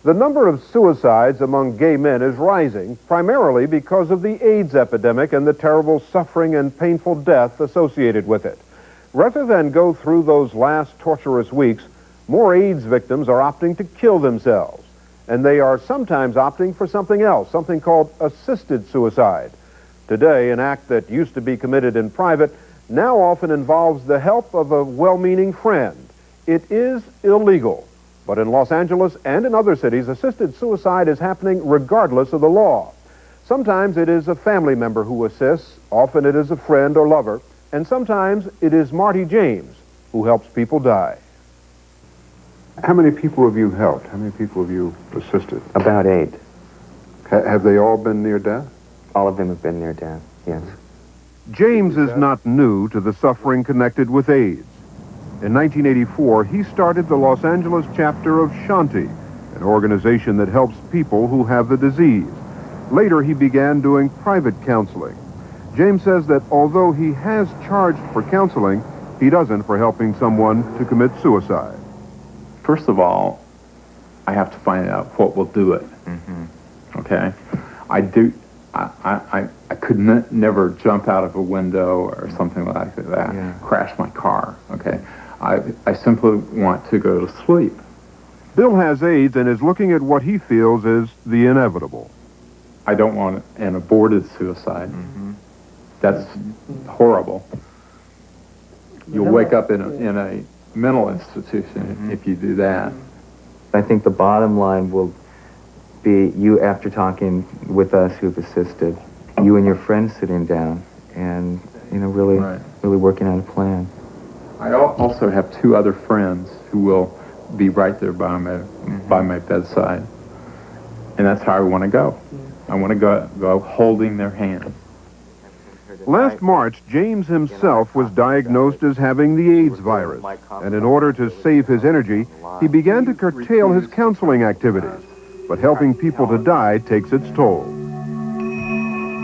The number of suicides among gay men is rising, primarily because of the AIDS epidemic and the terrible suffering and painful death associated with it. Rather than go through those last torturous weeks, more AIDS victims are opting to kill themselves. And they are sometimes opting for something else, something called assisted suicide. Today, an act that used to be committed in private now often involves the help of a well-meaning friend. It is illegal. But in Los Angeles and in other cities, assisted suicide is happening regardless of the law. Sometimes it is a family member who assists, often it is a friend or lover, and sometimes it is Marty James who helps people die. How many people have you helped? How many people have you assisted? About 8. Have they all been near death? All of them have been near death, yes. James is not new to the suffering connected with AIDS. In 1984, he started the Los Angeles chapter of Shanti, an organization that helps people who have the disease. Later, he began doing private counseling. James says that although he has charged for counseling, he doesn't for helping someone to commit suicide. First of all, I have to find out what will do it. Okay? I could never jump out of a window or something like that, crash my car, okay? I simply want to go to sleep. Bill has AIDS and is looking at what he feels is the inevitable. I don't want an aborted suicide. That's horrible. You'll wake up in a mental institution if you do that. I think the bottom line will be you, after talking with us who've assisted, you and your friends sitting down and, really working out a plan. I also have 2 other friends who will be right there by my bedside. And that's how I want to go. I want to go holding their hand. Last March, James himself was diagnosed as having the AIDS virus, and in order to save his energy, he began to curtail his counseling activities. But helping people to die takes its toll.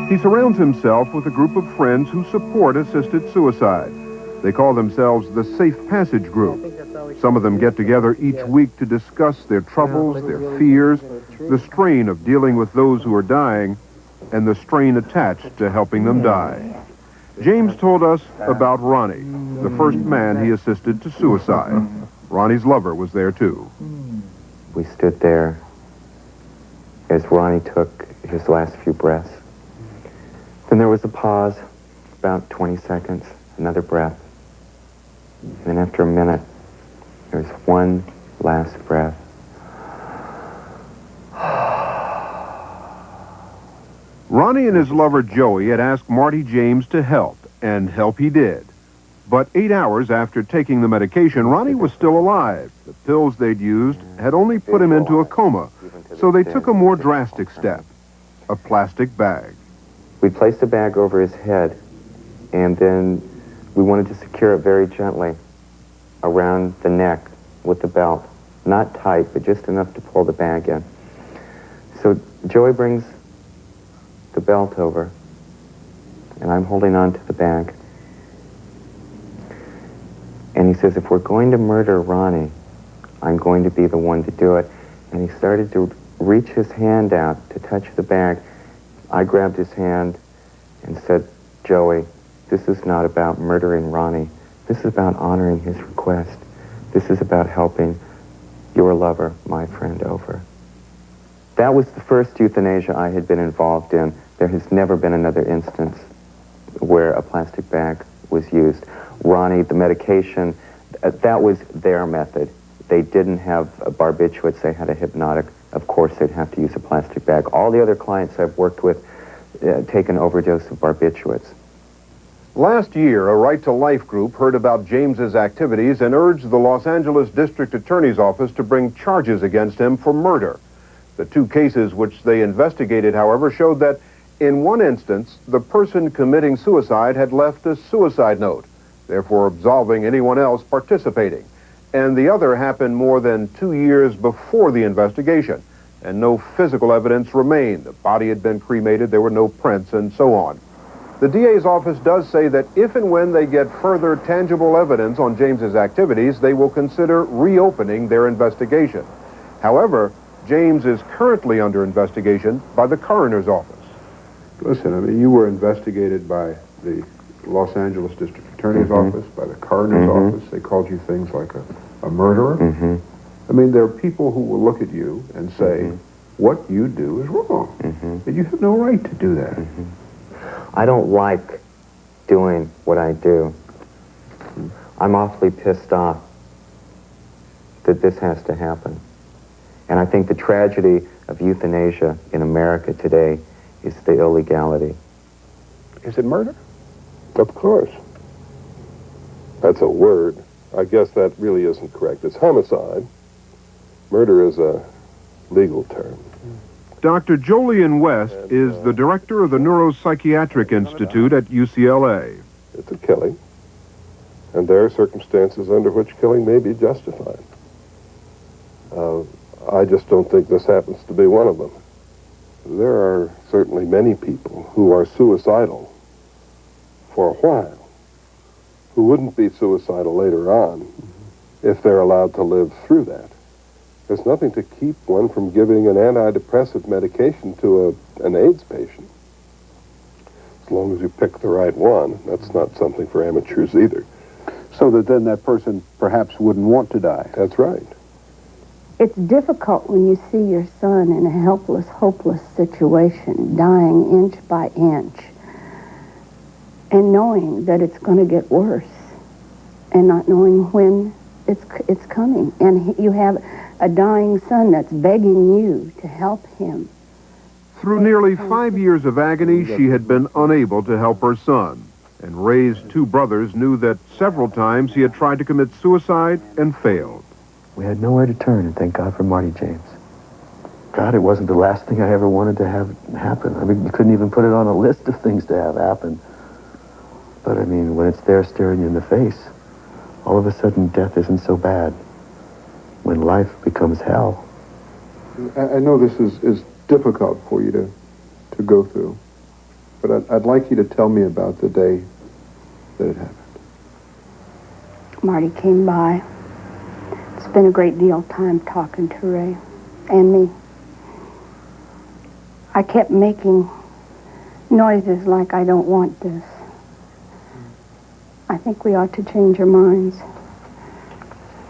He surrounds himself with a group of friends who support assisted suicide. They call themselves the Safe Passage Group. Some of them get together each week to discuss their troubles, their fears, the strain of dealing with those who are dying, and the strain attached to helping them die. James told us about Ronnie, the first man he assisted to suicide. Ronnie's lover was there too. We stood there as Ronnie took his last few breaths. Then there was a pause, about 20 seconds, another breath. And then after a minute, there was one last breath. Ronnie and his lover Joey had asked Marty James to help, and help he did. But 8 hours after taking the medication, Ronnie was still alive. The pills they'd used had only put him into a coma, so they took a more drastic step, a plastic bag. We placed a bag over his head, and then we wanted to secure it very gently around the neck with the belt. Not tight, but just enough to pull the bag in. So Joey brings the belt over, and I'm holding on to the bag. And he says, if we're going to murder Ronnie, I'm going to be the one to do it. And he started to reach his hand out to touch the bag. I grabbed his hand and said, Joey, this is not about murdering Ronnie. This is about honoring his request. This is about helping your lover, my friend, over. That was the first euthanasia I had been involved in. There has never been another instance where a plastic bag was used. Ronnie, the medication, that was their method. They didn't have barbiturates, they had a hypnotic. Of course, they'd have to use a plastic bag. All the other clients I've worked with take an overdose of barbiturates. Last year, a Right to Life group heard about James's activities and urged the Los Angeles District Attorney's Office to bring charges against him for murder. The 2 cases which they investigated, however, showed that in one instance, the person committing suicide had left a suicide note, therefore absolving anyone else participating. And the other happened more than 2 years before the investigation, and no physical evidence remained. The body had been cremated, there were no prints, and so on. The DA's office does say that if and when they get further tangible evidence on James's activities, they will consider reopening their investigation. However, James is currently under investigation by the coroner's office. Listen, I mean, you were investigated by the Los Angeles District Attorney's office, by the coroner's office. They called you things like a murderer. I mean, there are people who will look at you and say, what you do is wrong. And you have no right to do that. I don't like doing what I do. I'm awfully pissed off that this has to happen. And I think the tragedy of euthanasia in America today is the illegality. Is it murder? Of course. That's a word. I guess that really isn't correct. It's homicide. Murder is a legal term. Dr. Jolyon West is the director of the Neuropsychiatric Institute at UCLA. It's a killing. And there are circumstances under which killing may be justified. I just don't think this happens to be one of them. There are certainly many people who are suicidal for a while, who wouldn't be suicidal later on if they're allowed to live through that. There's nothing to keep one from giving an antidepressant medication to an AIDS patient. As long as you pick the right one, that's not something for amateurs either. So that then that person perhaps wouldn't want to die. That's right. It's difficult when you see your son in a helpless, hopeless situation, dying inch by inch, and knowing that it's going to get worse, and not knowing when it's coming. And you have a dying son that's begging you to help him. Through nearly 5 years of agony, she had been unable to help her son. And Ray's two brothers knew that several times he had tried to commit suicide and failed. We had nowhere to turn, and thank God for Marty James. God, it wasn't the last thing I ever wanted to have happen. I mean, you couldn't even put it on a list of things to have happen. But, I mean, when it's there staring you in the face, all of a sudden death isn't so bad. When life becomes hell. I know this is difficult for you to go through, but I'd like you to tell me about the day that it happened. Marty came by. Spent a great deal of time talking to Ray and me. I kept making noises like, I don't want this. I think we ought to change our minds.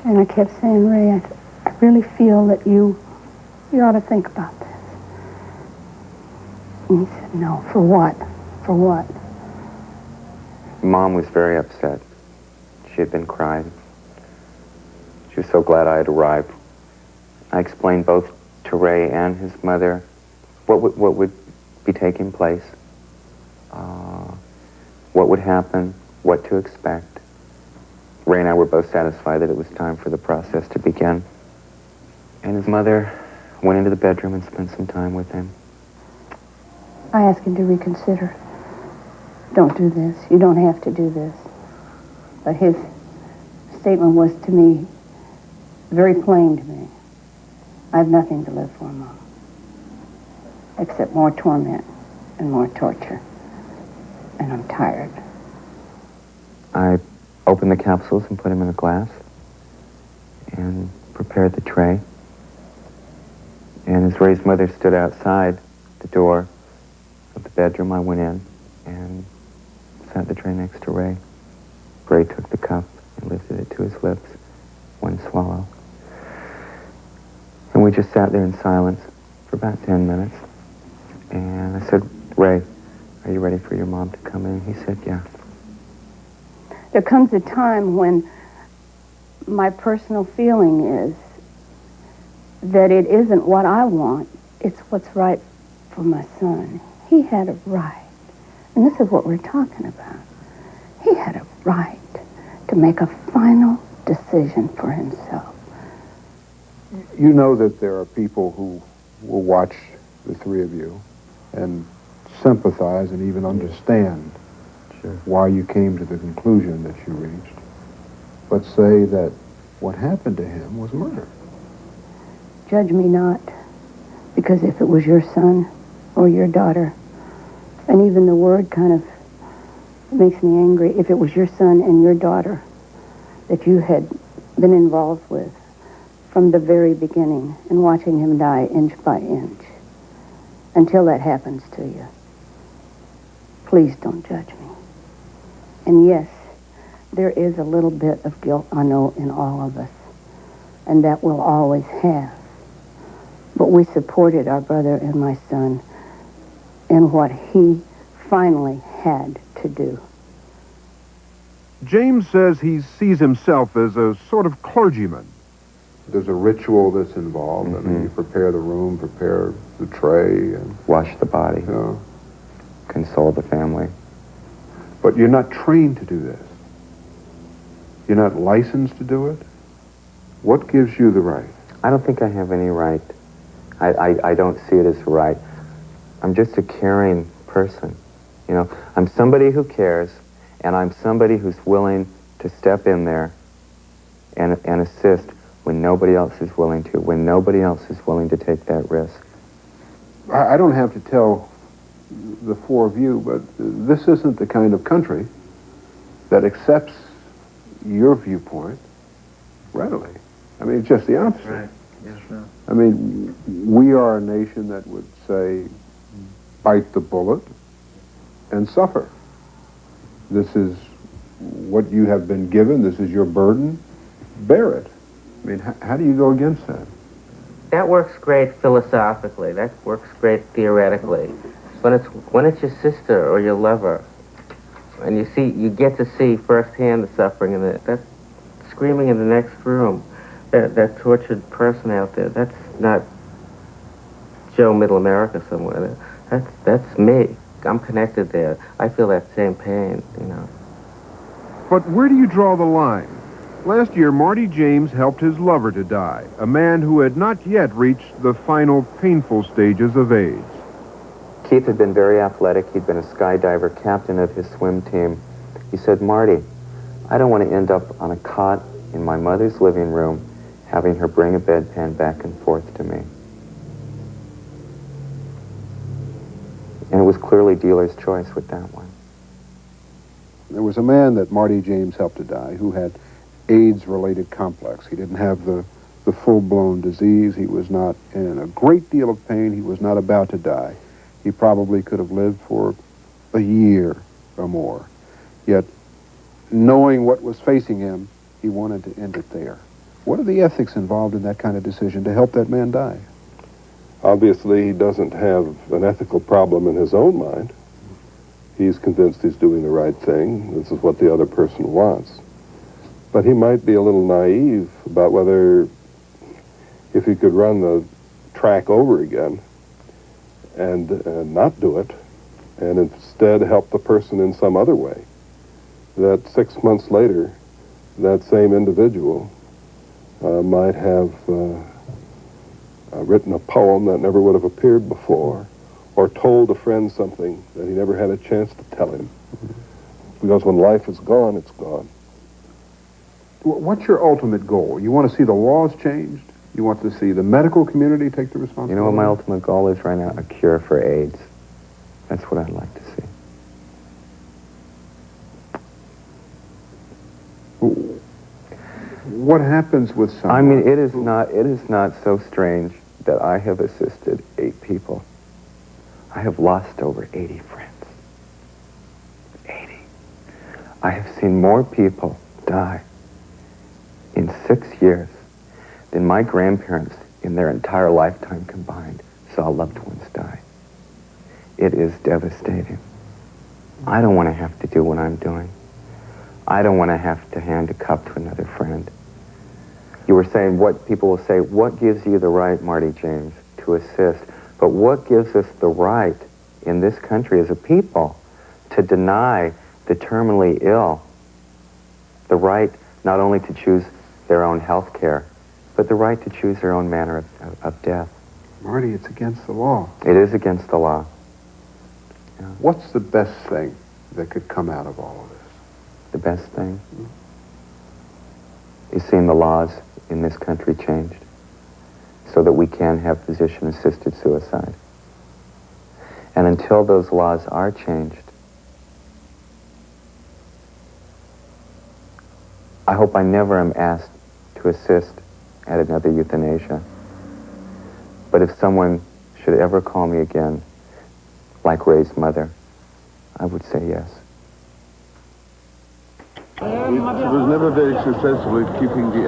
And I kept saying, Ray, I really feel that you ought to think about this. And he said, no, for what? For what? Mom was very upset. She had been crying. She was so glad I had arrived. I explained both to Ray and his mother what would be taking place, what would happen, what to expect. Ray and I were both satisfied that it was time for the process to begin. And his mother went into the bedroom and spent some time with him. I asked him to reconsider. Don't do this. You don't have to do this. But his statement was to me, very plain to me. I have nothing to live for, Mom, except more torment and more torture. And I'm tired. I opened the capsules and put them in a glass and prepared the tray. And as Ray's mother stood outside the door of the bedroom, I went in and sat the tray next to Ray. Ray took the cup and lifted it to his lips, one swallow. And we just sat there in silence for about 10 minutes. And I said, Ray, are you ready for your mom to come in? He said, yeah. There comes a time when my personal feeling is that it isn't what I want, it's what's right for my son. He had a right, and this is what we're talking about. He had a right to make a final decision for himself. You know that there are people who will watch the three of you and sympathize and even understand why you came to the conclusion that you reached, but say that what happened to him was murder. Judge me not, because if it was your son or your daughter, and even the word kind of makes me angry, if it was your son and your daughter that you had been involved with from the very beginning and watching him die inch by inch. Until that happens to you, please don't judge me. And yes, there is a little bit of guilt, I know, in all of us, and that we'll always have. But we supported our brother and my son in what he finally had to do. James says he sees himself as a sort of clergyman. There's a ritual that's involved. I mean, you prepare the room, prepare the tray, and Wash the body, you know, console the family. but you're not trained to do this. You're not licensed to do it. What gives you the right? I don't think I have any right. I don't see it as right. I'm just a caring person. You know, I'm somebody who cares, and I'm somebody who's willing to step in there and assist when nobody else is willing to, when nobody else is willing to take that risk. I don't have to tell the four of you, but this isn't the kind of country that accepts your viewpoint readily. I mean, it's just the opposite. Right. Yes, sir. I mean, we are a nation that would say, bite the bullet and suffer. This is what you have been given. This is your burden. Bear it. I mean, how do you go against that? That works great philosophically. That works great theoretically. When it's your sister or your lover, and you get to see firsthand the suffering and that screaming in the next room, that tortured person out there. That's not Joe Middle America somewhere. That's me. I'm connected there. I feel that same pain, you know. But where do you draw the line? Last year, Marty James helped his lover to die, a man who had not yet reached the final painful stages of AIDS. Keith had been very athletic. He'd been a skydiver, captain of his swim team. He said, Marty, I don't want to end up on a cot in my mother's living room having her bring a bedpan back and forth to me. And it was clearly dealer's choice with that one. There was a man that Marty James helped to die who had AIDS-related complex. He didn't have the full-blown disease. He was not in a great deal of pain. He was not about to die. He probably could have lived for a year or more. Yet, knowing what was facing him, he wanted to end it there. What are the ethics involved in that kind of decision to help that man die? Obviously, he doesn't have an ethical problem in his own mind. He's convinced he's doing the right thing. This is what the other person wants. But he might be a little naive about whether, if he could run the track over again and not do it, and instead help the person in some other way, that 6 months later, that same individual might have written a poem that never would have appeared before, or told a friend something that he never had a chance to tell him. Because when life is gone, it's gone. What's your ultimate goal? You want to see the laws changed? You want to see the medical community take the responsibility? You know what my ultimate goal is right now? A cure for AIDS. That's what I'd like to see. What happens with someone? I mean, it is not so strange that I have assisted 8 people. I have lost over 80 friends. 80. I have seen more people die in 6 years than my grandparents in their entire lifetime combined saw loved ones die. It is devastating. I don't want to have to do what I'm doing. I don't want to have to hand a cup to another friend. You were saying what people will say, what gives you the right, Marty James, to assist? But what gives us the right in this country as a people to deny the terminally ill the right not only to choose their own health care, but the right to choose their own manner of death? Marty, it's against the law. It is against the law. Yeah. What's the best thing that could come out of all of this? The best thing is seeing the laws in this country changed so that we can have physician-assisted suicide. And until those laws are changed, I hope I never am asked to assist at another euthanasia. But if someone should ever call me again, like Ray's mother, I would say yes. It was never very successful at keeping the